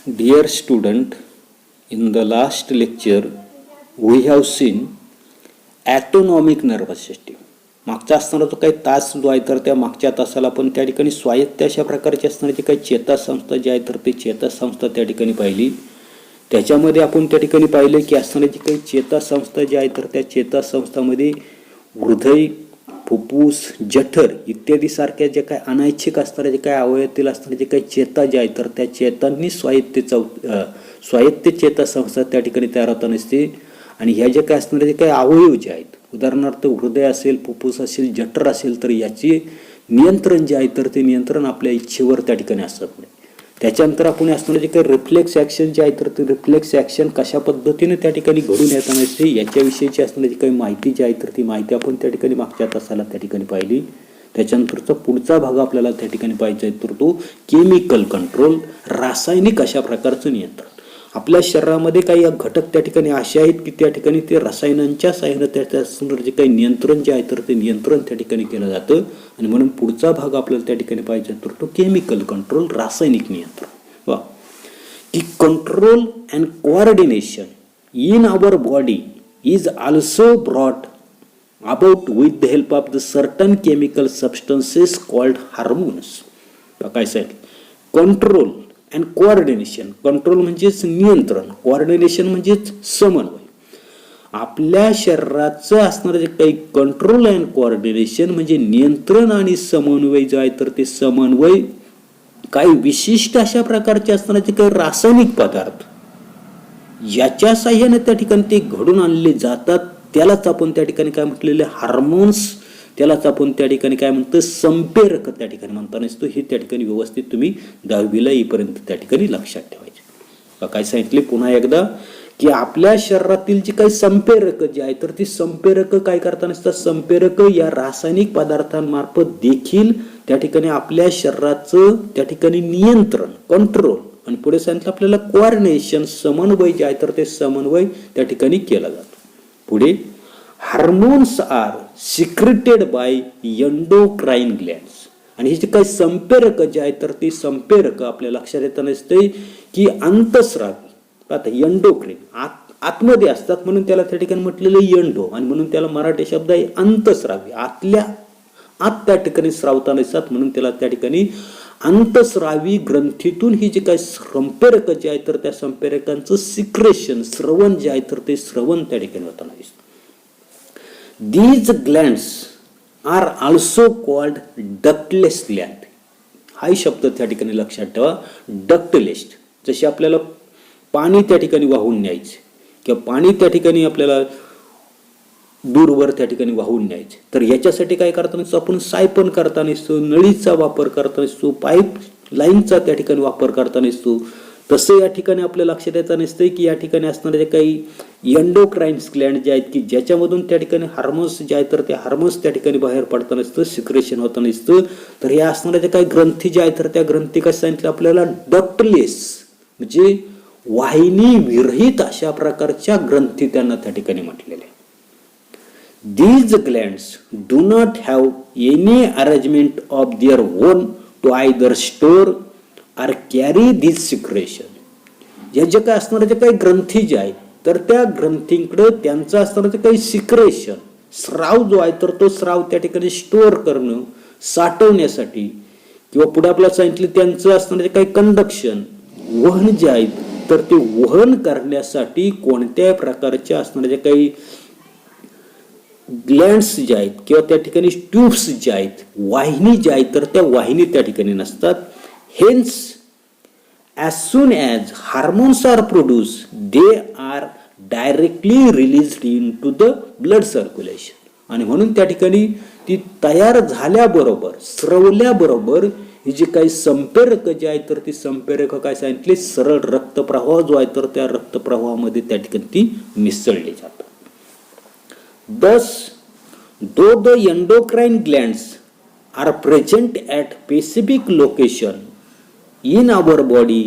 Dear student, in the last lecture we have seen autonomic nervous system. मागचा असणारा जो काही तास जो आहे तर त्या मागच्या तासाला पण त्या ठिकाणी स्वायत्त अशा प्रकारची असणारी काही चेतासंस्था जी आहे तर ते चेतासंस्था त्या ठिकाणी पाहिली. त्याच्यामध्ये आपण त्या ठिकाणी पाहिले की असणारी काही चेतासंस्था जी आहे तर त्या चेतासंस्थामध्ये हृदय, फुफ्फुस, जठर इत्यादी सारख्या जे काही अनैच्छिक असणारे जे काही अवयवातील असणारे जे काही चेता जे आहे तर त्या चेतांनी स्वायत्त चेतासंस्था त्या ठिकाणी तयार होताना असते. आणि ह्या जे काही असणारे जे काही अवयव जे आहेत, उदाहरणार्थ हृदय असेल, फुफ्फुस असेल, जठर असेल, तर याचे नियंत्रण जे आहे तर ते नियंत्रण आपल्या इच्छेवर त्या ठिकाणी असत नाही. त्याच्यानंतर आपण असणारे जे काही रिफ्लेक्स ॲक्शन जे आहे तर ते रिफ्लेक्स ॲक्शन कशा पद्धतीने त्या ठिकाणी घडून येताना असते याच्याविषयीची असणारी जी काही माहिती जी आहे तर ती माहिती आपण त्या ठिकाणी मागच्या तासाला त्या ठिकाणी पाहिली. त्याच्यानंतरचा पुढचा भाग आपल्याला त्या ठिकाणी पाहायचा आहे तर तो केमिकल कंट्रोल, रासायनिक अशा प्रकारचं नियंत्रण. आपल्या शरीरामध्ये काही घटक त्या ठिकाणी असे आहेत की त्या ठिकाणी ते रसायनांच्या साह्याने त्या जे काही नियंत्रण जे आहे तर ते नियंत्रण त्या ठिकाणी केलं जातं. आणि म्हणून पुढचा भाग आपल्याला त्या ठिकाणी पाहिजे तर तो केमिकल कंट्रोल, रासायनिक नियंत्रण. वा की control and coordination in our body is also brought about with the help of the certain chemical substances called hormones. काय सांगितलं? Control and coordination. कंट्रोल म्हणजेच नियंत्रण, कोऑर्डिनेशन म्हणजेच समन्वय. आपल्या शरीराचं असणारं जे काही कंट्रोल अँड कोऑर्डिनेशन म्हणजे नियंत्रण आणि समन्वय जे आहे तर ते समन्वय काही विशिष्ट अशा प्रकारचे असणारे काही रासायनिक पदार्थ याच्या साह्याने त्या ठिकाणी ते घडून आणले जातात. त्यालाच आपण त्या ठिकाणी काय म्हटलेले हार्मोन्स, त्यालाच आपण त्या ठिकाणी काय म्हणतो संप्रेरक त्या ठिकाणी म्हणताना असतो. हे त्या ठिकाणी व्यवस्थित तुम्ही 10वीला येईपर्यंत त्या ठिकाणी लक्षात ठेवायचे. काय सांगितले पुन्हा एकदा की आपल्या शरीरातील जी काही संप्रेरक जे आहे तर ती संप्रेरक काय करताना असतात, संप्रेरक या रासायनिक पदार्थांमार्फत देखील त्या ठिकाणी आपल्या शरीराचं त्या ठिकाणी नियंत्रण, कंट्रोल आणि पुढे सांगितलं आपल्याला कोऑर्डिनेशन, समन्वय जे आहे तर ते समन्वय त्या ठिकाणी केला जातो. पुढे hormones are secreted by endocrine glands. आणि हे जे काही संप्रेरक जे आहे तर ती संप्रेरक आपल्या लक्षात येताना असते की अंतस्रावी. आता एंडोक्राइन आतमध्ये असतात म्हणून त्याला त्या ठिकाणी म्हटलेलं एंडो आणि म्हणून त्याला मराठी शब्द आहे अंतस्रावी. आत त्या ठिकाणी स्रावताना असतात म्हणून त्याला त्या ठिकाणी अंतस्रावी ग्रंथीतून ही जे काही संप्रेरक जे आहे तर त्या संप्रेरकांचं सिक्रेशन, स्रवण जे आहे तर ते स्रवण त्या ठिकाणी होताना दिसतं. These glands are also called ductless gland. हा शब्द त्या ठिकाणी लक्षात ठेवा. डक्टलेस जसे आपल्याला पाणी त्या ठिकाणी वाहून न्यायचे किंवा पाणी त्या ठिकाणी आपल्याला दूरवर त्या ठिकाणी वाहून न्यायचे तर याच्यासाठी काय करताना असतो आपण, सायपन करताना असतो, नळीचा वापर करताना असतो, पाईप लाईनचा त्या ठिकाणी वापर करताना असतो. तसं या ठिकाणी आपल्या लक्षात येतं नसतं की या ठिकाणी असणारे जे काही एंडोक्राइन्स ग्लॅन्ड जे आहेत की ज्याच्यामधून त्या ठिकाणी हार्मोन्स जे आहेत तर ते हार्मोन्स त्या ठिकाणी बाहेर पडताना असतं, सिक्रेशन होताना असतं. तर या असणाऱ्या जे काही ग्रंथी जे आहेत तर त्या ग्रंथी कसं सांगितलं आपल्याला डक्टलेस म्हणजे वाहिनी विरहित अशा प्रकारच्या ग्रंथी त्यांना त्या ठिकाणी म्हटलेले. These glands do not have any arrangement of their own to either store or carry this secretion. या जे काही असणारे जे काही ग्रंथी जे आहेत तर त्या ग्रंथींकडे त्यांचं असणारं जे काही सिक्रेशन, स्राव जो आहे तर तो स्राव त्या ठिकाणी स्टोअर करणं, साठवण्यासाठी किंवा पुढे आपल्याला सांगितलं त्यांचं असणारं जे काही कंडक्शन, वहन जे आहेत तर ते वहन करण्यासाठी कोणत्याही प्रकारच्या असणारे जे काही ग्लँड्स जे आहेत किंवा त्या ठिकाणी ट्यूब्स जे आहेत, वाहिनी ज्या आहेत तर त्या वाहिनी त्या ठिकाणी नसतात. Hence as soon as hormones are produced they are directly released into the blood circulation. आणि म्हणून त्या ठिकाणी ती तयार झाल्याबरोबर, स्रवल्याबरोबर ही जी काही संप्रेरक जे आहे तर ती संप्रेरक काय सांगितले सरळ रक्तप्रवाह जो आहे तर त्या रक्तप्रवाहामध्ये त्या ठिकाणी ती मिसळली जातात. Thus, though the endocrine glands are present at specific location in our body,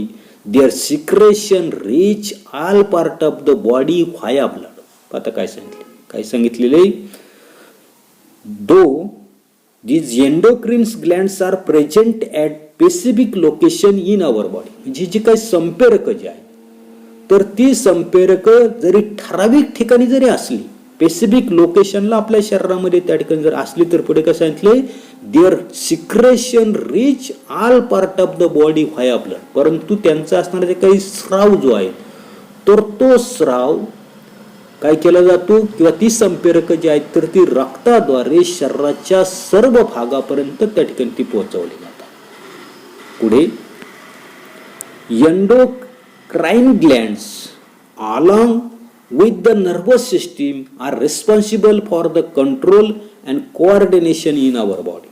their secretion reach all part of the body via blood. आता काय सांगितले? काय सांगितलेले? Though These endocrine glands are present at specific location in our body. म्हणजे जी काही संप्रेरक जी आहे तर ती संप्रेरक जरी ठराविक ठिकाणी जरी असली, स्पेसिफिक लोकेशनला आपल्या शरीरामध्ये त्या ठिकाणी जर असली, तर पुढे कसं सांगितलंय, their secretion reach all part of the body via blood. परंतु त्यांचा असणारा जे काही स्राव जो आहे तर तो स्राव काय केला जातो, किंवा ती संप्रेरक जी आहेत तर ती रक्ताद्वारे शरीराच्या सर्व भागापर्यंत त्या ठिकाणी ती पोहोचवली जातात. पुढे endocrine glands along with the nervous system are responsible for the control and coordination in our body.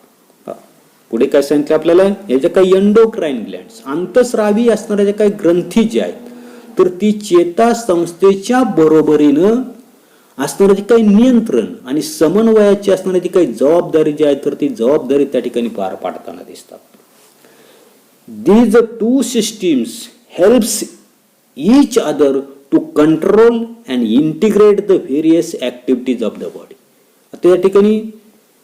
पुढे काय सांगितलं आपल्याला, हे जे काही एंडोक्राइन ग्लँड्स अंतस्रावी असणाऱ्या ज्या काही ग्रंथी ज्या आहेत तर ती चेता संस्थेच्या बरोबरीनं असणारे जे काही नियंत्रण आणि समन्वयाची असणारी जी काही जबाबदारी जी आहे तर ती जबाबदारी त्या ठिकाणी पार पाडताना दिसतात. These two systems helps each other to control and integrate the various activities of the body. आता या ठिकाणी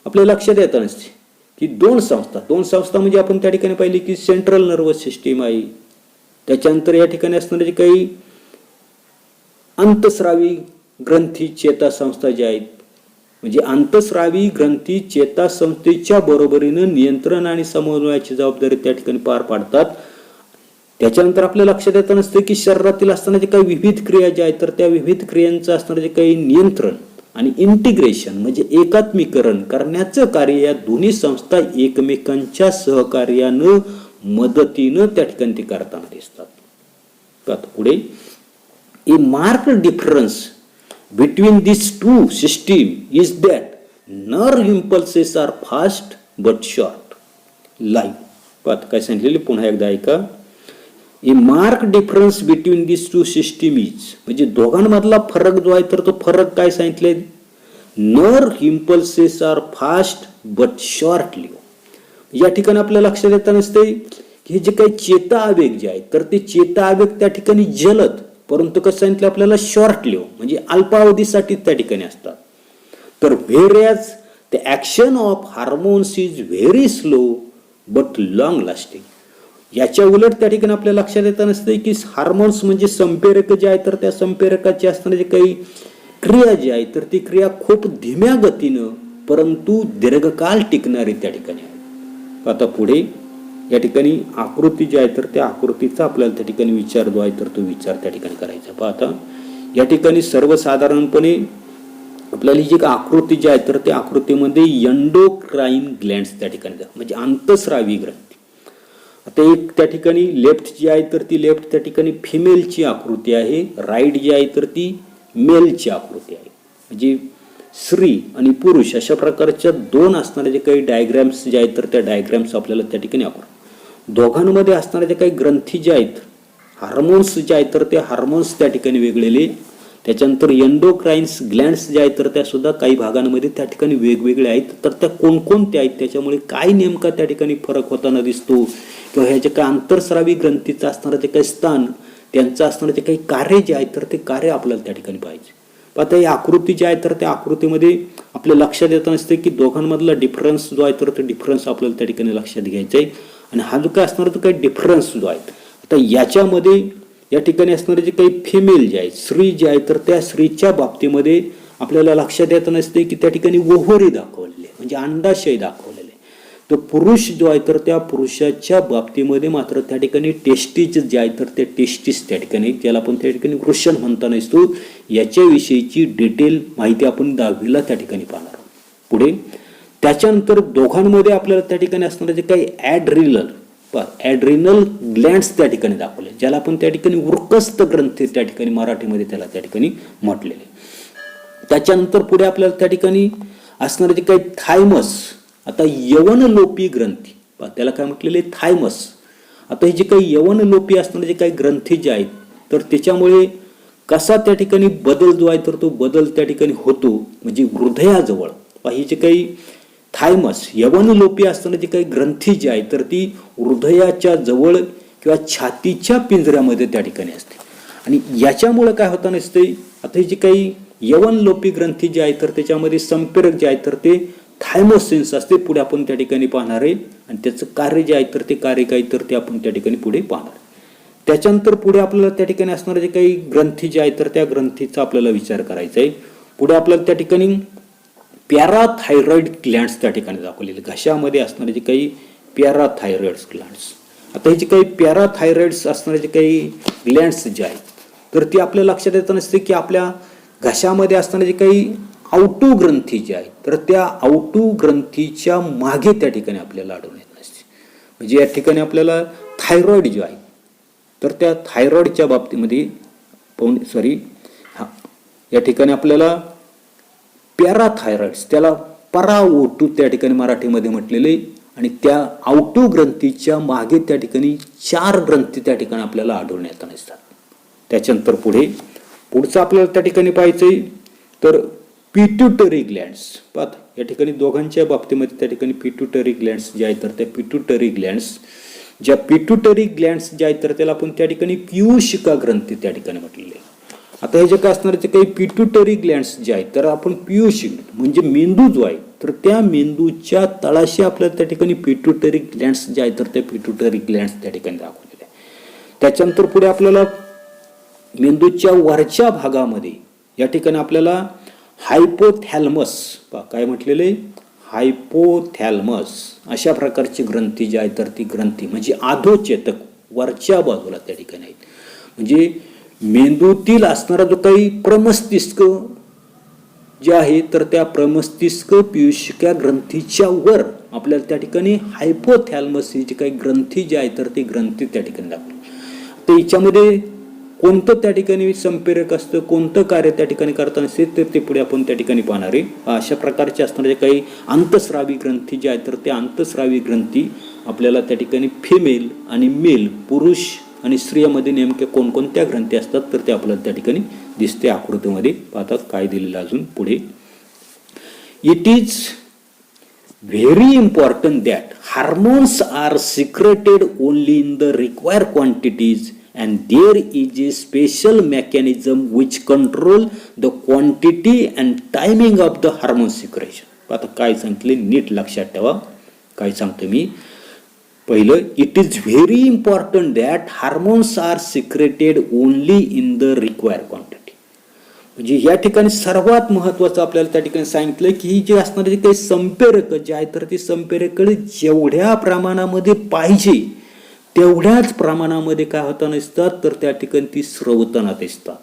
आपल्या लक्षात येतं नसते की दोन संस्था म्हणजे आपण त्या ठिकाणी पाहिली की सेंट्रल नर्वस सिस्टीम आहे, त्याच्यानंतर या ठिकाणी असणारे जे काही अंतस्रावी ग्रंथी चेता संस्था ज्या आहेत, म्हणजे अंतस्रावी ग्रंथी चेता संस्थेच्या बरोबरीनं नियंत्रण आणि समन्वयाची जबाबदारी त्या ठिकाणी पार पाडतात. त्याच्यानंतर आपल्या लक्षात येतं नसतं की शरीरातील असताना जे काही विविध क्रिया ज्या आहेत तर त्या विविध क्रियांचं असणारं जे काही नियंत्रण आणि इंटिग्रेशन म्हणजे एकात्मीकरण करण्याचं कार्य या दोन्ही संस्था एकमेकांच्या सहकार्यानं मदतीनं त्या ठिकाणी ते करताना दिसतात. पुढे a marked difference between this two system is that nerve impulses are fast but short lived. काय सांगितलेले पुन्हा एकदा ऐका. A mark difference between this two system is म्हणजे दोघांमधला फरक जो आहे तर तो फरक काय सांगितले, nerve impulses are fast but short live. या ठिकाणी आपल्या लक्षात येतं नसते की हे जे काही चेता आवेग जे आहेत तर ते चेता आवेग त्या ठिकाणी जलद परंतु कसं सांगितलं आपल्याला शॉर्ट लिव्ह म्हणजे अल्पावधीसाठी त्या ठिकाणी असतात. तर various the action of hormones is very slow but long lasting. याच्या उलट त्या ठिकाणी आपल्या लक्षात येतं नसते की हार्मोन्स म्हणजे संप्रेरक जे आहे तर त्या संप्रेरकाची असणारी जे काही क्रिया जी आहे तर ती क्रिया खूप धीम्या गतीनं परंतु दीर्घकाल टिकणारी त्या ठिकाणी आहे. आता पुढे या ठिकाणी आकृती जी आहे तर त्या आकृतीचा आपल्याला त्या ठिकाणी विचार जो आहे तर तो विचार त्या ठिकाणी करायचा. पाहता या ठिकाणी सर्वसाधारणपणे आपल्याला जी आकृती जी आहे तर त्या आकृतीमध्ये एंडोक्राइन ग्लँड्स त्या ठिकाणी म्हणजे अंतस्रावी ग्रंथी. आता एक त्या ठिकाणी लेफ्ट जी आहे तर ती लेफ्ट त्या ठिकाणी फिमेलची आकृती आहे, राईट जी आहे तर ती मेलची आकृती आहे. म्हणजे स्त्री आणि पुरुष अशा प्रकारच्या दोन असणारे जे काही डायग्रॅम्स जे आहेत तर त्या डायग्रॅम्स आपल्याला त्या ठिकाणी दोघांमध्ये असणारे जे काही ग्रंथी जे आहेत हार्मोन्स जे आहेत तर ते हार्मोन्स त्या ठिकाणी वेगळेले. त्याच्यानंतर एंडोक्राइन्स ग्लँड्स जे आहेत तर त्या सुद्धा काही भागांमध्ये त्या ठिकाणी वेगवेगळे आहेत. तर त्या कोणकोणत्या आहेत त्याच्यामुळे काय नेमका त्या ठिकाणी फरक होताना दिसतो किंवा ह्या जे काही आंतरस्रावी ग्रंथीचं असणारं जे काही स्थान त्यांचं असणारं जे काही कार्य जे आहे तर ते कार्य आपल्याला त्या ठिकाणी पाहिजे. आता ही आकृती जी आहे तर त्या आकृतीमध्ये आपल्या लक्षात येत नसते की दोघांमधला डिफरन्स जो आहे तर तो डिफरन्स आपल्याला त्या ठिकाणी लक्षात घ्यायचा आहे. आणि हा जो काय असणार तो काही डिफरन्स जो आहे आता याच्यामध्ये या ठिकाणी असणारे जे काही फिमेल जे आहे स्त्री जी आहे तर त्या स्त्रीच्या बाबतीमध्ये आपल्याला लक्षात येत नसते की त्या ठिकाणी ओव्हरी दाखवलेले म्हणजे अंडाशय दाखवलेले. तर पुरुष जो आहे तर त्या पुरुषाच्या बाबतीमध्ये मात्र त्या ठिकाणी टेस्टिस जे आहे तर ते टेस्टिस त्या ठिकाणी ज्याला आपण त्या ठिकाणी वृषण म्हणता नसतो याच्याविषयीची डिटेल माहिती आपण 10वीला त्या ठिकाणी पाहणार आहोत. पुढे त्याच्यानंतर दोघांमध्ये आपल्याला त्या ठिकाणी असणारे जे काही ॲड्रिनल ग्लँड्स त्या ठिकाणी दाखवले ज्याला आपण त्या ठिकाणी उर्कस्त ग्रंथी त्या ठिकाणी मराठीमध्ये त्याला त्या ठिकाणी म्हटलेले. त्याच्यानंतर पुढे आपल्याला त्या ठिकाणी असणारे जे काही थायमस आता यवनलोपी ग्रंथी त्याला काय म्हटलेले थायमस. आता हे जे काही यवनलोपी असणारे जे काही ग्रंथी जे आहेत तर त्याच्यामुळे कसा त्या ठिकाणी बदल जो आहे तर तो बदल त्या ठिकाणी होतो म्हणजे हृदयाजवळ हे जे काही थायमस यवनलोपी असताना जी काही ग्रंथी जी आहे तर ती हृदयाच्या जवळ किंवा छातीच्या पिंजऱ्यामध्ये त्या ठिकाणी असते. आणि याच्यामुळे काय होतं नसते आता ही जी काही यवनलोपी ग्रंथी जी आहे तर त्याच्यामध्ये संप्रेरक जे आहे तर ते थायमोसिन्स असते पुढे आपण त्या ठिकाणी पाहणार आहे, आणि त्याचं कार्य जे आहे तर ते कार्य काय तर ते आपण त्या ठिकाणी पुढे पाहणार. त्याच्यानंतर पुढे आपल्याला त्या ठिकाणी असणारे जे काही ग्रंथी जे आहेत तर त्या ग्रंथीचा आपल्याला विचार करायचा आहे. पुढे आपल्याला त्या ठिकाणी पॅराथायरॉइड ग्लँड्स त्या ठिकाणी दाखवलेले, घशामध्ये असणारे जे काही पॅराथायरॉइड ग्लँड्स. आता हे जे काही पॅराथायरॉइड्स असणारे जे काही ग्लँड्स जे आहेत तर ती आपल्या लक्षात येत नसते की आपल्या घशामध्ये असणारे जे काही आउटू ग्रंथी जे आहेत तर त्या आउटू ग्रंथीच्या मागे त्या ठिकाणी आपल्याला आढळून येत नसते. म्हणजे या ठिकाणी आपल्याला थायरॉइड जे आहे तर त्या थायरॉइडच्या बाबतीमध्ये या ठिकाणी आपल्याला पॅराथायरॉइड्स, त्याला पराओटू त्या ठिकाणी मराठीमध्ये म्हटलेले, आणि त्या आउटू ग्रंथीच्या मागे त्या ठिकाणी 4 ग्रंथी त्या ठिकाणी आपल्याला आढळून येत नसतात. त्याच्यानंतर पुढचं आपल्याला त्या ठिकाणी पाहायचंय तर पिट्युटरी ग्लँड्स. पाहता या ठिकाणी दोघांच्या बाबतीमध्ये त्या ठिकाणी पिट्युटरी ग्लँड्स जे आहेत तर त्या पिट्युटरी ग्लँड्स ज्या आहेत तर त्याला आपण त्या ठिकाणी पियूषिका ग्रंथी त्या ठिकाणी म्हटलेले. आता हे जे काय असणार ते काही पिट्युटरी ग्लँड्स जे आहेत तर आपण पियूषिक म्हणजे मेंदू जो आहे तर त्या मेंदूच्या तळाशी आपल्याला त्या ठिकाणी पिट्युटरी ग्लँड्स जे आहेत तर त्या पिट्युटरी ग्लँड्स त्या ठिकाणी दाखवलेले आहे. त्याच्यानंतर पुढे आपल्याला मेंदूच्या वरच्या भागामध्ये या ठिकाणी आपल्याला हायपोथॅलमस, काय म्हटलेले, हायपोथॅलमस अशा प्रकारची ग्रंथी जी आहे तर ती ग्रंथी म्हणजे अधोचेतक वरच्या बाजूला त्या ठिकाणी आहेत. म्हणजे मेंदूतील असणारा जो काही प्रमस्तिष्क जे आहे तर त्या प्रमस्तिष्क पियूषिका ग्रंथीच्या वर आपल्याला त्या ठिकाणी हायपोथॅलमस ही जी काही ग्रंथी जी आहे तर ती ग्रंथी त्या ठिकाणी दाखवली. तर याच्यामध्ये कोणतं त्या ठिकाणी संप्रेरक असतं, कोणतं कार्य त्या ठिकाणी करताना असते तर ते पुढे आपण त्या ठिकाणी पाहणार आहे. अशा प्रकारचे असणारे काही अंतस्रावी ग्रंथी जे आहेत तर त्या अंतस्रावी ग्रंथी आपल्याला त्या ठिकाणी फिमेल आणि मेल, पुरुष आणि स्त्रियामध्ये नेमक्या कोणकोणत्या ग्रंथी असतात तर ते आपल्याला त्या ठिकाणी दिसते. आकृतीमध्ये पाहतात काय दिलेलं अजून पुढे. It is very important that hormones are secreted only in the required quantities and there is a special mechanism which control the quantity and timing of the hormone secretion. आता काय सांगितले नीट लक्षात ठेवा. काय सांगतो मी, पहिलं, it is very important that hormones are secreted only in the required quantity. म्हणजे या ठिकाणी सर्वात महत्वाचं आपल्याला त्या ठिकाणी सांगितलं की ही जे असणारे काही संप्रेरक जे आहे तर ते संप्रेरक जेवढ्या प्रमाणामध्ये पाहिजे तेवढ्याच प्रमाणामध्ये काय होताना दिसतात तर त्या ठिकाणी ती स्रवताना दिसतात.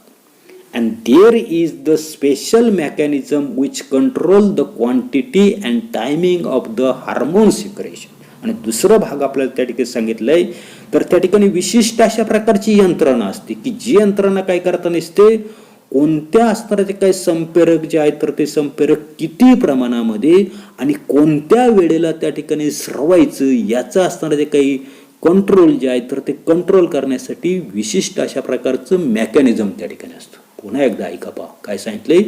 And there is the special mechanism which control the quantity and timing of the hormone secretion. आणि दुसरा भाग आपल्याला त्या ठिकाणी सांगितलंय तर त्या ठिकाणी विशिष्ट अशा प्रकारची यंत्रणा असते की जी यंत्रणा काय करताना दिसते, कोणत्या असणारे ते काही संप्रेरक जे आहेत तर ते संप्रेरक किती प्रमाणामध्ये आणि कोणत्या वेळेला त्या ठिकाणी स्रवायचं याचं असणारे ते काही कंट्रोल जे आहे तर ते कंट्रोल करण्यासाठी विशिष्ट अशा प्रकारचं मेकॅनिझम त्या ठिकाणी असतं. पुन्हा एकदा ऐका पहा काय सांगितलंय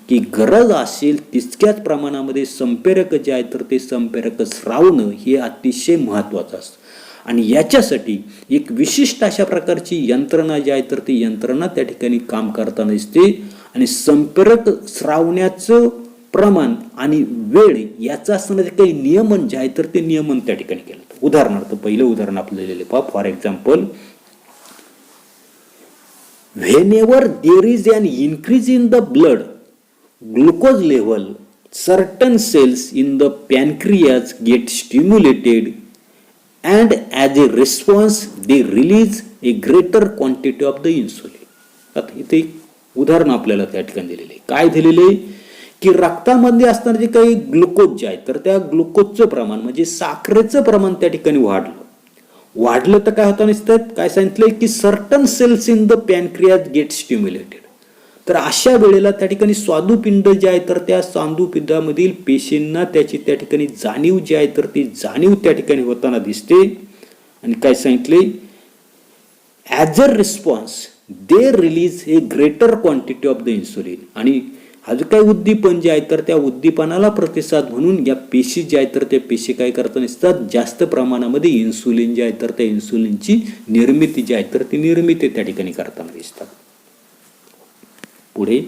की गरज असेल तितक्याच प्रमाणामध्ये संप्रेरक जे आहे तर ते संप्रेरक स्रावणं हे अतिशय महत्त्वाचं असतं. आणि याच्यासाठी एक विशिष्ट अशा प्रकारची यंत्रणा जी आहे तर ती यंत्रणा त्या ठिकाणी काम करताना दिसते. आणि संप्रेरक स्रावण्याचं प्रमाण आणि वेळ याचं असणारे काही नियमन जे आहे तर ते नियमन त्या ठिकाणी केलं. उदाहरणार्थ पहिलं उदाहरण आपल्याला दिलेलं पहा. For example, whenever there is an increase in the blood glucose level, certain cells in the pancreas get stimulated and as a response they release a greater quantity of the insulin. आता इथे उदाहरण आपल्याला त्या ठिकाणी दिलेले आहे. काय दिलेले की रक्तामध्ये असणारे जे काही ग्लुकोज जे आहे तर त्या ग्लुकोजचं प्रमाण म्हणजे साखरेचं प्रमाण त्या ठिकाणी वाढलं तर काय होतं नसतं, काय सांगितलंय की certain cells in the pancreas get stimulated. तर अशा वेळेला त्या ठिकाणी स्वादुपिंड जे आहे तर त्या स्वादुपिंडामधील पेशींना त्याची त्या ठिकाणी जाणीव जी आहे तर ती जाणीव त्या ठिकाणी होताना दिसते. आणि काय सांगितले, as a response they release a greater quantity of the insulin. आणि हा जो काही उद्दीपन जे आहे तर त्या उद्दीपनाला प्रतिसाद म्हणून या पेशी जे आहे तर त्या पेशी काय करताना दिसतात, जास्त प्रमाणामध्ये इन्सुलिन जे आहे तर त्या इन्सुलिनची निर्मिती जी आहे तर ती निर्मिती त्या ठिकाणी करताना दिसतात. पुढे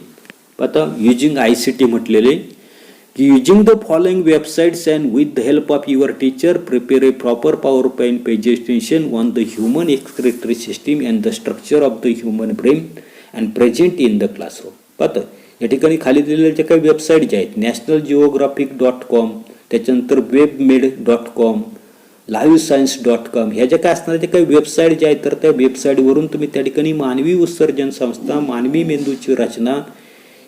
आता युजिंग ICT म्हटलेले Using the following websites and with the help of your teacher, prepare a proper PowerPoint presentation on the human excretory system and the structure of the human brain and present in the classroom. पाहतं या ठिकाणी खाली दिलेल्या ज्या काही website ज्या आहेत, nationalgeographic.com, त्याच्यानंतर webmed.com, livescience.com, ह्या ज्या काय असणाऱ्या ज्या काही वेबसाईट ज्या आहेत तर त्या वेबसाईटवरून तुम्ही त्या ठिकाणी मानवी उत्सर्जन संस्था, मानवी मेंदूची रचना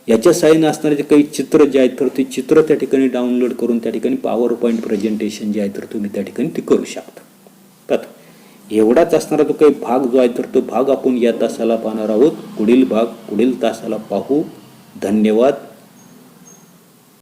याच्या साहाय्याने असणारे जे काही चित्र जे आहेत तर ते चित्र त्या ठिकाणी डाउनलोड करून त्या ठिकाणी पॉवर पॉईंट प्रेझेंटेशन जे आहे तर तुम्ही त्या ठिकाणी ते करू शकता. तर एवढाच असणारा तो काही भाग जो आहे तर तो भाग आपण या तासाला पाहणार आहोत. पुढील भाग पुढील तासाला पाहू. धन्यवाद.